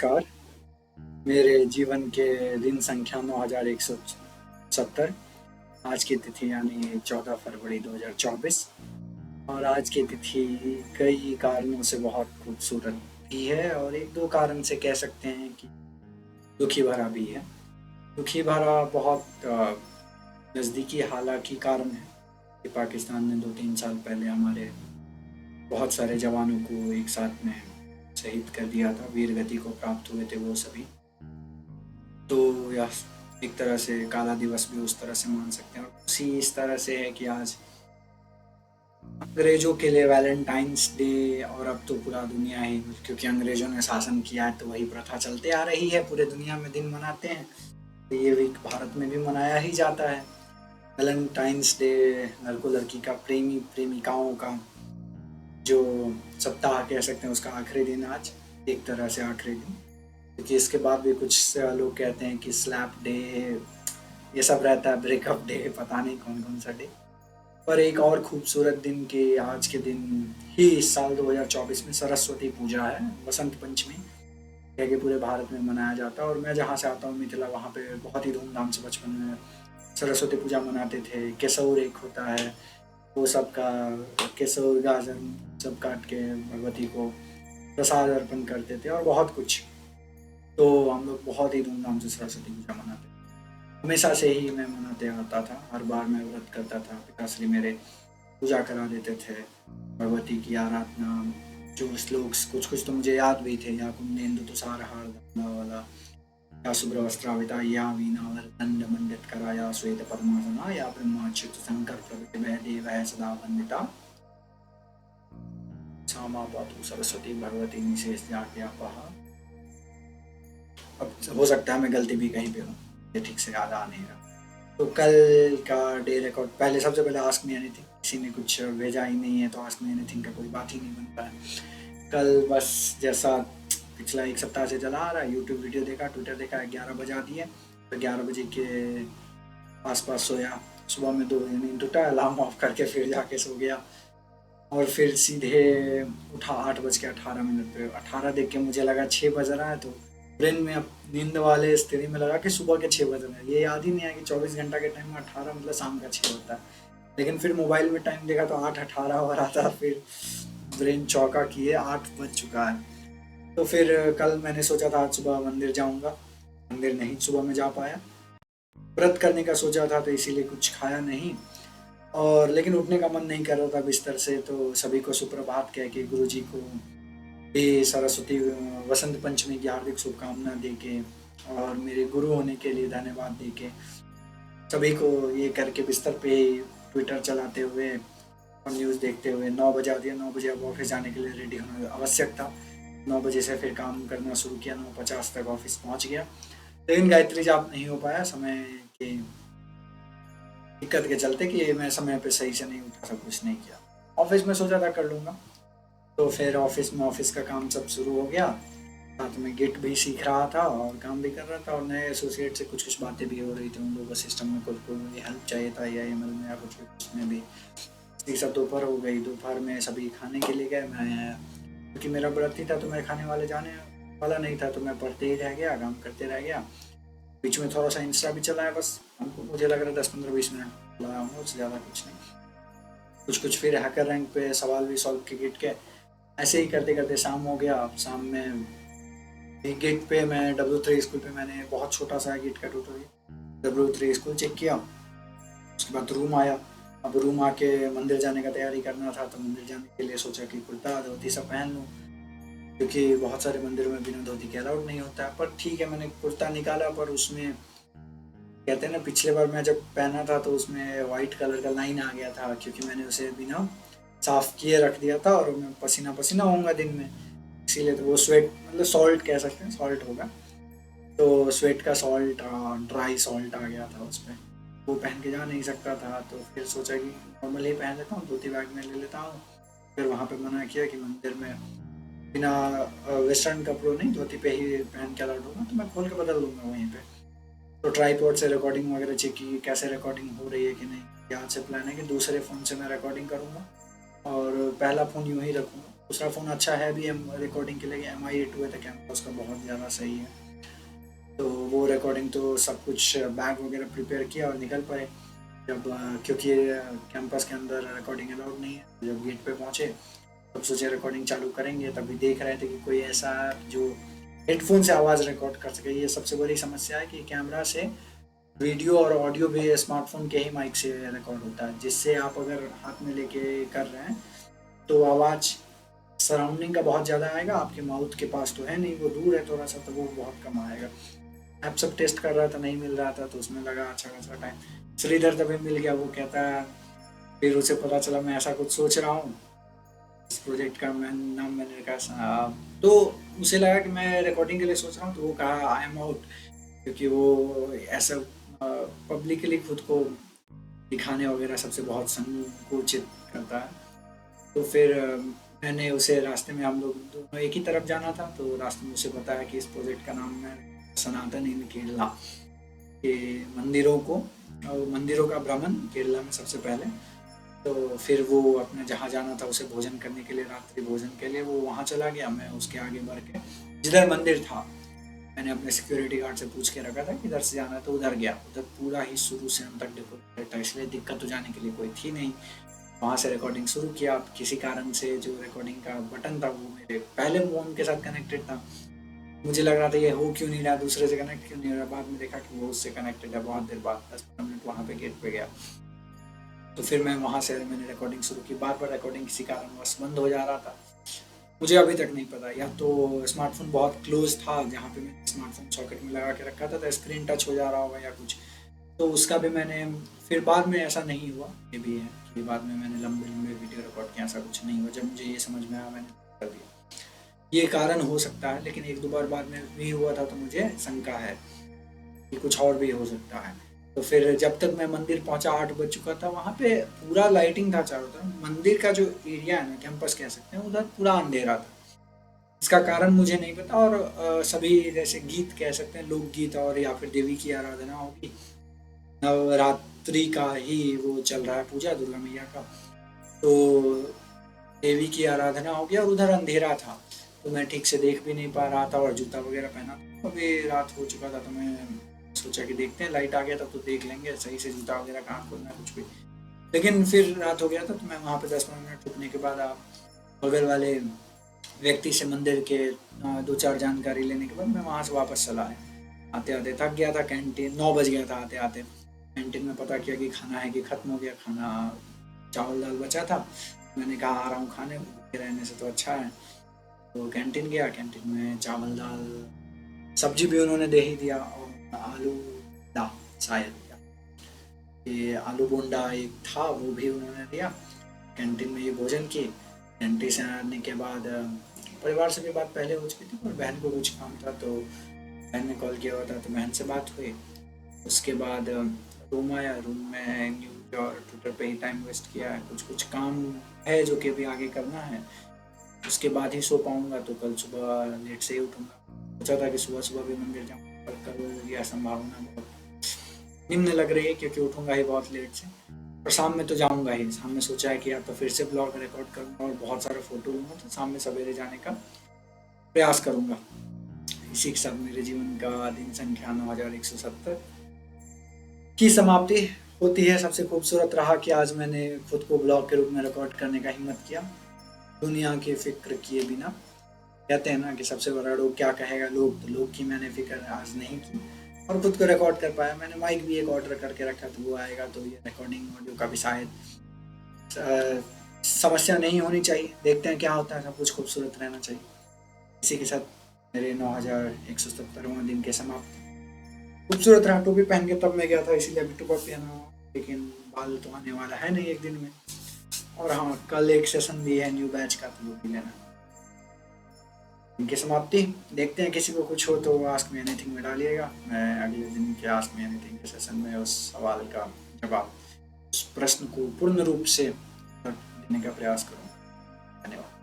नमस्कार। मेरे जीवन के दिन संख्या 9170। आज की तिथि यानी 14 फरवरी 2024। और आज की तिथि कई कारणों से बहुत खूबसूरत भी है और एक दो कारण से कह सकते हैं कि दुखी भरा भी है। दुखी भरा बहुत नज़दीकी हालांकि कारण है कि पाकिस्तान ने 2-3 साल पहले हमारे बहुत सारे जवानों को एक साथ में शहीद कर दिया था। वीर गति को प्राप्त हुए थे वो सभी। तो यह एक तरह से काला दिवस भी उस तरह से मान सकते हैं। और उसी इस तरह से है कि आज अंग्रेजों के लिए वैलेंटाइंस डे, और अब तो पूरा दुनिया ही, क्योंकि अंग्रेजों ने शासन किया है तो वही प्रथा चलते आ रही है, पूरे दुनिया में दिन मनाते हैं, तो ये वीक भारत में भी मनाया ही जाता है। वैलेंटाइंस डे लड़को लड़की का, प्रेमी प्रेमिकाओं का जो सप्ताह कह सकते हैं, उसका आखिरी दिन आज, एक तरह से आखिरी दिन, क्योंकि इसके बाद भी कुछ लोग कहते हैं कि स्लैप डे, ये सब रहता है, ब्रेकअप डे, पता नहीं कौन कौन सा डे। पर एक और खूबसूरत दिन के आज के दिन ही इस साल 2024 में सरस्वती पूजा है, बसंत पंचमी कह के पूरे भारत में मनाया जाता है। और मैं जहाँ से आता हूँ मिथिला, वहाँ पे बहुत ही धूमधाम से बचपन में सरस्वती पूजा मनाते थे। केसौर एक होता है, वो सबका केसौर गाजर सब काट के भगवती को प्रसाद अर्पण करते थे और बहुत कुछ। तो हम लोग बहुत ही धूमधाम से सरस्वती पूजा मनाते थे। हमेशा से ही मैं मनाते आता था, हर बार मैं व्रत करता था, पिताश्री मेरे पूजा करा देते थे, भगवती की आराधना, जो श्लोक कुछ कुछ तो मुझे याद भी थे, या कुंदेन्दु तुषारहार वाला, या शुभ्र वस्त्राविता, या वीणा दंड मंडित करा, या श्वेत पद्मासना, या ब्रह्माच्युत शंकर प्रभृति वह देव है सदा वंदिता, क्षमा पातु सरस्वती भगवती निशेष जाके अपहा। अब हो सकता है मैं गलती भी कहीं पे हूँ, ये ठीक से याद आ नहीं रहा। तो कल का डे रिकॉर्ड, पहले सबसे पहले आस्क मी एनीथिंग, किसी ने कुछ भेजा ही नहीं है तो आस्क मी एनीथिंग का कोई बात ही नहीं बनता है। कल बस जैसा पिछला एक सप्ताह से चला आ रहा है, यूट्यूब वीडियो देखा, ट्विटर देखा, 11 बजा दिए, तो 11 बजे के आसपास सोया। सुबह में 2 बजे नींद टूटा, अलार्म ऑफ करके फिर जाके सो गया, और फिर सीधे उठा 8:18 पे। 18 देख के मुझे लगा 6 बज रहा है, तो ब्रेन में अब नींद वाले स्थिति में लगा कि सुबह के 6 बज रहे हैं। ये याद ही नहीं आया कि 24 घंटा के टाइम में 18 मतलब शाम का 6 होता है। लेकिन फिर मोबाइल में टाइम देखा तो 8:18 हो रहा था, फिर ब्रेन चौका किए 8 बज चुका है। तो फिर कल मैंने सोचा था आज सुबह मंदिर जाऊंगा, मंदिर नहीं सुबह में जा पाया। व्रत करने का सोचा था तो इसीलिए कुछ खाया नहीं, और लेकिन उठने का मन नहीं कर रहा था बिस्तर से, तो सभी को सुप्रभात कह के, गुरुजी को भी सरस्वती वसंत पंचमी की हार्दिक शुभकामना दे के, और मेरे गुरु होने के लिए धन्यवाद दे के, सभी को ये करके बिस्तर पे ट्विटर चलाते हुए और न्यूज़ देखते हुए 9 बजा दिया। 9 बजे अब ऑफिस जाने के लिए रेडी होना आवश्यक था। 9 बजे से फिर काम करना शुरू किया, 9:50 तक ऑफिस पहुंच गया। लेकिन गायत्री जाप नहीं हो पाया, समय के दिक्कत के चलते कि मैं समय पे सही से नहीं उठा, सब कुछ नहीं किया। ऑफिस में सोचा था कर लूँगा, तो फिर ऑफिस में ऑफिस का काम सब शुरू हो गया, साथ में गिट भी सीख रहा था और काम भी कर रहा था, और नए एसोसिएट से कुछ कुछ बातें भी हो रही थी। उन लोगों को सिस्टम में कुछ हेल्प चाहिए था, या ईमेल में या कुछ उसमें भी। सब दोपहर हो गई, दोपहर में सभी खाने के लिए गए, मैं क्योंकि मेरा व्रत ही था तो मैं खाने वाले जाने वाला नहीं था, तो मैं पढ़ते ही रह गया, काम करते रह गया। बीच में थोड़ा सा इंस्टा भी चलाया, बस हमको मुझे लग रहा है 10-15-20 मिनट चलाया हूँ, उससे ज़्यादा कुछ नहीं। कुछ फिर हैकर रैंक पे सवाल भी सॉल्व के गिट के, ऐसे ही करते करते शाम हो गया। अब शाम में एक गिट पे मैं W3 स्कूल पे, मैंने बहुत छोटा सा गिट का ट्यूटोरियल W3 स्कूल चेक किया। उसके बाद रूम आया। अब रूम आके मंदिर जाने का तैयारी करना था, तो मंदिर जाने के लिए सोचा कि कुर्ता धोती सब पहन लूँ, क्योंकि बहुत सारे मंदिरों में बिना धोती के अलाउड नहीं होता है। पर ठीक है, मैंने कुर्ता निकाला, पर उसमें कहते हैं ना, पिछले बार मैं जब पहना था तो उसमें वाइट कलर का लाइन आ गया था, क्योंकि मैंने उसे बिना साफ किए रख दिया था, और मैं पसीना पसीना होऊंगा दिन में, इसीलिए। तो वो स्वेट मतलब सॉल्ट कह सकते हैं, सॉल्ट होगा, तो स्वेट का सॉल्ट, ड्राई सॉल्ट आ गया था उस पर, वो पहन के जा नहीं सकता था। तो फिर सोचा कि नॉर्मल ही पहन लेता हूँ, धोती बैग में ले लेता हूँ। फिर वहाँ पे मना किया कि मंदिर में बिना वेस्टर्न कपड़ों नहीं, धोती पे ही पहन के अलाउड होगा, तो मैं खोल के बदल लूँगा वहीं पे। तो ट्राईपॉड से रिकॉर्डिंग वगैरह चेक की, कैसे रिकॉर्डिंग हो रही है कि नहीं। यहाँ से प्लान है कि दूसरे फ़ोन से मैं रिकॉर्डिंग करूँगा, और पहला फ़ोन यूँ ही रखूँगा, दूसरा फ़ोन अच्छा है भी रिकॉर्डिंग के लिए, MI A2 है, तो कैमरा उसका बहुत ज़्यादा सही है। तो वो रिकॉर्डिंग तो सब कुछ बैग वगैरह प्रिपेयर किया और निकल पड़े। जब क्योंकि कैंपस के अंदर रिकॉर्डिंग अलाउड नहीं है, जब गेट पे पहुँचे तब सोचे रिकॉर्डिंग चालू करेंगे, तभी देख रहे थे कि कोई ऐसा जो हेडफोन से आवाज़ रिकॉर्ड कर सके। ये सबसे बड़ी समस्या है कि कैमरा से वीडियो और ऑडियो भी स्मार्टफोन के ही माइक से रिकॉर्ड होता है, जिससे आप अगर हाथ में लेके कर रहे हैं तो आवाज़ सराउंडिंग का बहुत ज़्यादा आएगा, आपके माउथ के पास तो है नहीं, वो दूर है थोड़ा सा, तो वो बहुत कम आएगा। ऐप सब टेस्ट कर रहा था, नहीं मिल रहा था, तो उसमें लगा अच्छा खासा टाइम। श्रीधर तभी मिल गया, वो कहता है, फिर उसे पता चला मैं ऐसा कुछ सोच रहा हूँ, इस प्रोजेक्ट का नाम मैंने कहा, तो उसे लगा कि मैं रिकॉर्डिंग के लिए सोच रहा हूँ, तो वो कहा आई एम आउट, क्योंकि वो ऐसा पब्लिकली खुद को दिखाने वगैरह सबसे बहुत संकोचित करता है। तो फिर मैंने उसे रास्ते में, हम लोग दोनों एक ही तरफ जाना था, तो रास्ते में उसे बताया कि इस प्रोजेक्ट का नाम है सनातन इन केरला, के मंदिरों का भ्रमण केरला में सबसे पहले। तो फिर वो अपने जहाँ जाना था उसे भोजन करने के लिए, रात्रि भोजन के लिए, वो वहाँ चला गया। मैं उसके आगे बढ़ के जिधर मंदिर था, मैंने अपने सिक्योरिटी गार्ड से पूछ के रखा था कि इधर से जाना है, तो उधर गया। उधर पूरा ही शुरू से अंत तक डेकोरेट था, इसलिए दिक्कत तो जाने के लिए कोई थी नहीं। वहाँ से रिकॉर्डिंग शुरू किया। किसी कारण से जो रिकॉर्डिंग का बटन था वो मेरे पहले फ़ोन के साथ कनेक्टेड था, मुझे लग रहा था ये हो क्यों नहीं रहा, दूसरे से कनेक्ट क्यों नहीं हो रहा। बाद में देखा कि वो उससे कनेक्टेड है। बहुत देर बाद 10-15 मिनट वहाँ पे गेट पे गया, तो फिर मैं वहाँ से मैंने रिकॉर्डिंग शुरू की। बार बार रिकॉर्डिंग किसी कारणवश बंद हो जा रहा था, मुझे अभी तक नहीं पता, या तो स्मार्टफोन बहुत क्लोज था जहाँ पे मैंने स्मार्टफोन सॉकेट में लगा के रखा था, तो स्क्रीन टच हो जा रहा होगा या कुछ, तो उसका भी मैंने, फिर बाद में ऐसा नहीं हुआ। ये भी है कि बाद में मैंने लंबे लंबे वीडियो रिकॉर्ड किया, ऐसा कुछ नहीं हुआ। जब मुझे ये समझ में आया मैंने कर दिया। ये कारण हो सकता है, लेकिन एक दो बार बाद में भी हुआ था, तो मुझे शंका है कि कुछ और भी हो सकता है। तो फिर जब तक मैं मंदिर पहुंचा 8 बज चुका था। वहाँ पे पूरा लाइटिंग था चारों तरफ। मंदिर का जो एरिया है ना, कैंपस कह सकते हैं, उधर पूरा अंधेरा था। इसका कारण मुझे नहीं पता। और सभी जैसे गीत कह सकते हैं, लोकगीत और या फिर देवी की आराधना होगी, नवरात्रि का ही वो चल रहा है, पूजा दुर्गा मैया का, तो देवी की आराधना हो गया और उधर अंधेरा था, तो मैं ठीक से देख भी नहीं पा रहा था और जूता वगैरह पहना था। अभी रात हो चुका था, तो मैं सोचा कि देखते हैं, लाइट आ गया तब तो देख लेंगे सही से जूता वगैरह कहाँ खोलना है, कुछ भी। लेकिन फिर रात हो गया था, तो मैं वहाँ पे 10-15 मिनट रुकने के बाद बगल वाले व्यक्ति से मंदिर के 2-4 जानकारी लेने के बाद मैं वहाँ से वापस चला आया। आते आते थक गया था। कैंटीन 9 बज गया था आते आते। कैंटीन में पता किया कि खाना है कि ख़त्म हो गया। खाना चावल दाल बचा था। मैंने कहा आ रहा हूँ खाने, भूखे रहने से तो अच्छा है। तो कैंटीन गया, कैंटीन में चावल दाल, सब्जी भी उन्होंने दे ही दिया, और आलू दा शायद, ये आलू बोंडा एक था वो भी उन्होंने दिया। कैंटीन में ये भोजन की। कैंटीन से आने के बाद परिवार से भी बात पहले हो चुकी थी, पर बहन को कुछ काम था, तो बहन ने कॉल किया हुआ था, तो बहन से बात हुई। उसके बाद रूम आया। रूम में न्यूज और ट्विटर पे ही टाइम वेस्ट किया है। कुछ कुछ काम है जो कि अभी आगे करना है, उसके बाद ही सो पाऊँगा। तो कल सुबह लेट से ही उठूँगा। सोचा था कि सुबह सुबह भी मंदिर जाऊँ, पर कल यह संभावना बहुत निम्न लग रही है, क्योंकि उठूँगा ही बहुत लेट से। और शाम में तो जाऊँगा ही। शाम में सोचा है कि या तो फिर से ब्लॉग रिकॉर्ड करूँगा और बहुत सारे फ़ोटो लूँगा, तो शाम में सवेरे जाने का प्रयास करूँगा। इसी के साथ मेरे जीवन का दिन संख्या 9170 की समाप्ति होती है। सबसे खूबसूरत रहा कि आज मैंने खुद को ब्लॉग के रूप में रिकॉर्ड करने का हिम्मत किया, दुनिया की फ़िक्र किए बिना। कहते हैं ना कि सबसे बड़ा रोग क्या कहेगा लोग, तो लोग की मैंने फ़िक्र आज नहीं की और खुद को रिकॉर्ड कर पाया। मैंने माइक भी एक ऑर्डर करके रखा, तो वो आएगा, तो ये रिकॉर्डिंग ऑडियो का भी शायद समस्या नहीं होनी चाहिए। देखते हैं क्या होता है। सब कुछ खूबसूरत रहना चाहिए। इसी के साथ मेरे 9170वां दिन के समाप्त। खूबसूरत रहा। टोपी पहन के तब मैं गया था, इसीलिए अभी टोपा पहना हुआ, लेकिन बाल तो आने वाला है नहीं एक दिन में। और हाँ, कल एक सेशन भी है न्यू बैच का, तो वो भी लेना। इनकी समाप्ति। देखते हैं, किसी को कुछ हो तो आस्क मी एनीथिंग में डालिएगा। मैं अगले दिन के आस्क मी एनीथिंग के सेशन में उस सवाल का जवाब, उस प्रश्न को पूर्ण रूप से देने का प्रयास करूँगा। धन्यवाद।